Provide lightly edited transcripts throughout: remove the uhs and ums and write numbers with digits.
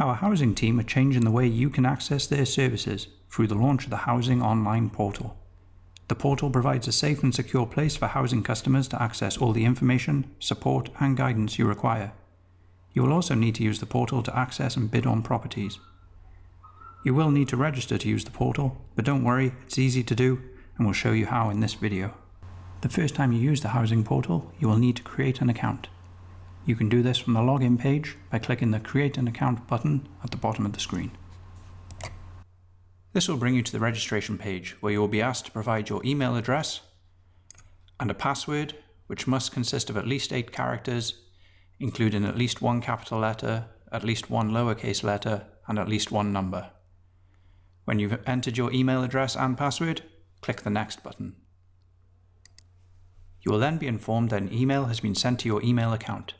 Our housing team are changing the way you can access their services through the launch of the Housing Online Portal. The portal provides a safe and secure place for housing customers to access all the information, support and guidance you require. You will also need to use the portal to access and bid on properties. You will need to register to use the portal, but don't worry, it's easy to do and we'll show you how in this video. The first time you use the housing portal, you will need to create an account. You can do this from the login page by clicking the Create an Account button at the bottom of the screen. This will bring you to the registration page where you will be asked to provide your email address and a password which must consist of at least 8 characters, including at least 1 capital letter, at least 1 lowercase letter and at least 1 number. When you've entered your email address and password, click the Next button. You will then be informed that an email has been sent to your email account.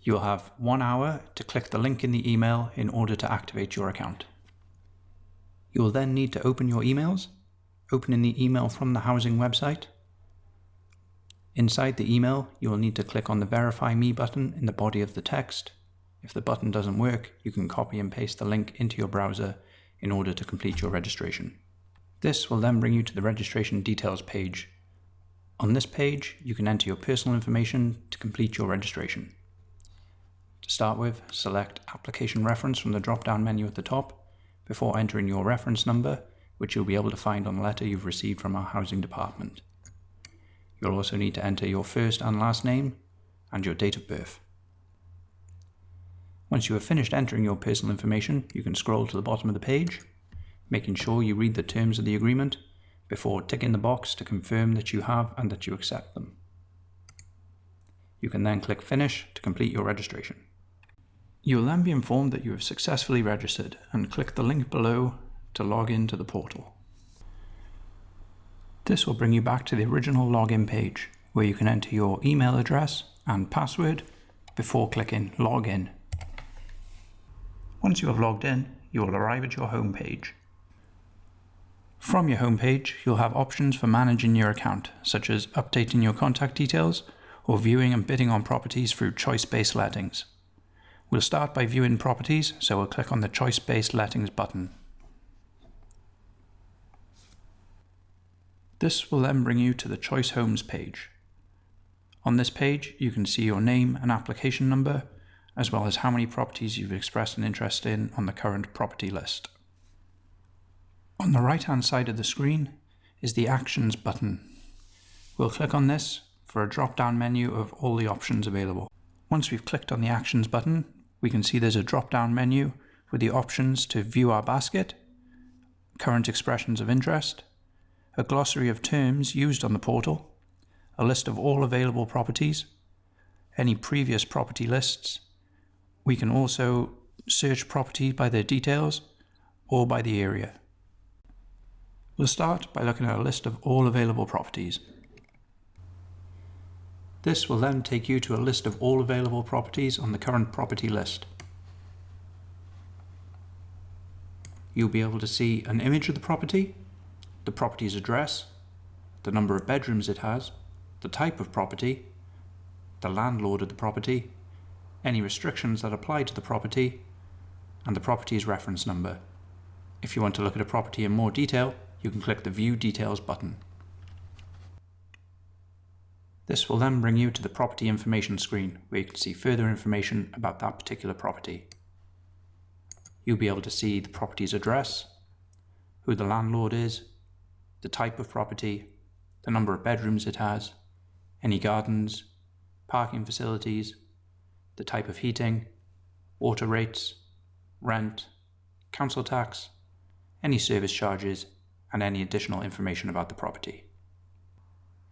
You will have 1 hour to click the link in the email in order to activate your account. You will then need to open your emails, opening the email from the housing website. Inside the email, you will need to click on the Verify Me button in the body of the text. If the button doesn't work, you can copy and paste the link into your browser in order to complete your registration. This will then bring you to the registration details page. On this page, you can enter your personal information to complete your registration. To start with, select Application Reference from the drop-down menu at the top before entering your reference number, which you'll be able to find on the letter you've received from our housing department. You'll also need to enter your first and last name and your date of birth. Once you have finished entering your personal information, you can scroll to the bottom of the page, making sure you read the terms of the agreement before ticking the box to confirm that you have and that you accept them. You can then click Finish to complete your registration. You will then be informed that you have successfully registered and click the link below to log into the portal. This will bring you back to the original login page where you can enter your email address and password before clicking Login. Once you have logged in, you will arrive at your home page. From your home page, you'll have options for managing your account, such as updating your contact details or viewing and bidding on properties through choice-based lettings. We'll start by viewing properties, so we'll click on the Choice-Based Lettings button. This will then bring you to the Choice Homes page. On this page, you can see your name and application number, as well as how many properties you've expressed an interest in on the current property list. On the right-hand side of the screen is the Actions button. We'll click on this for a drop-down menu of all the options available. Once we've clicked on the Actions button, we can see there's a drop-down menu with the options to view our basket, current expressions of interest, a glossary of terms used on the portal, a list of all available properties, any previous property lists. We can also search properties by their details or by the area. We'll start by looking at a list of all available properties. This will then take you to a list of all available properties on the current property list. You'll be able to see an image of the property's address, the number of bedrooms it has, the type of property, the landlord of the property, any restrictions that apply to the property, and the property's reference number. If you want to look at a property in more detail, you can click the View Details button. This will then bring you to the property information screen, where you can see further information about that particular property. You'll be able to see the property's address, who the landlord is, the type of property, the number of bedrooms it has, any gardens, parking facilities, the type of heating, water rates, rent, council tax, any service charges, and any additional information about the property.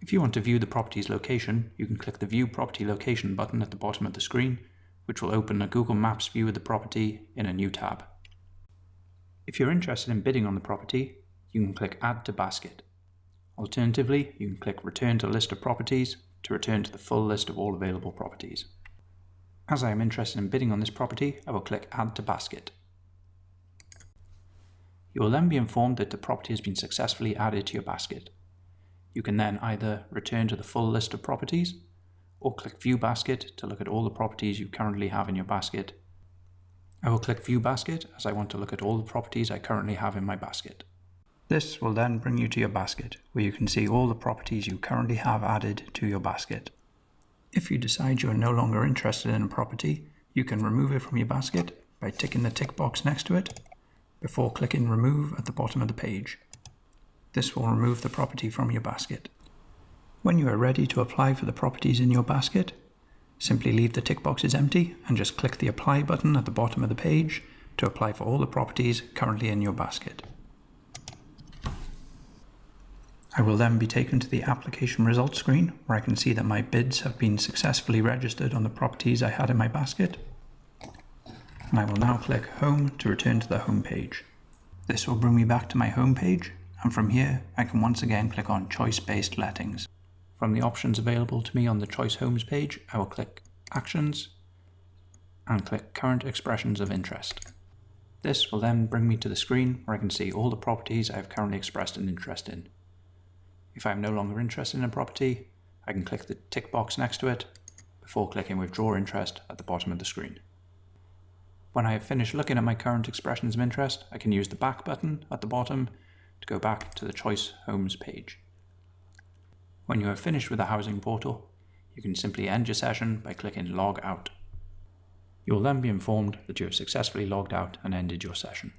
If you want to view the property's location, you can click the View Property Location button at the bottom of the screen, which will open a Google Maps view of the property in a new tab. If you're interested in bidding on the property, you can click Add to Basket. Alternatively, you can click Return to List of Properties to return to the full list of all available properties. As I am interested in bidding on this property, I will click Add to Basket. You will then be informed that the property has been successfully added to your basket. You can then either return to the full list of properties or click View Basket to look at all the properties you currently have in your basket. I will click View Basket as I want to look at all the properties I currently have in my basket. This will then bring you to your basket, where you can see all the properties you currently have added to your basket. If you decide you are no longer interested in a property, you can remove it from your basket by ticking the tick box next to it before clicking Remove at the bottom of the page. This will remove the property from your basket. When you are ready to apply for the properties in your basket, simply leave the tick boxes empty and just click the Apply button at the bottom of the page to apply for all the properties currently in your basket. I will then be taken to the application results screen, where I can see that my bids have been successfully registered on the properties I had in my basket. And I will now click Home to return to the home page. This will bring me back to my home page, and from here I can once again click on Choice-Based Lettings. From the options available to me on the Choice Homes page, I will click Actions and click Current Expressions of Interest. This will then bring me to the screen where I can see all the properties I have currently expressed an interest in. If I am no longer interested in a property, I can click the tick box next to it before clicking Withdraw Interest at the bottom of the screen. When I have finished looking at my current expressions of interest, I can use the back button at the bottom to go back to the Choice Homes page. When you have finished with the housing portal, you can simply end your session by clicking Log Out. You will then be informed that you have successfully logged out and ended your session.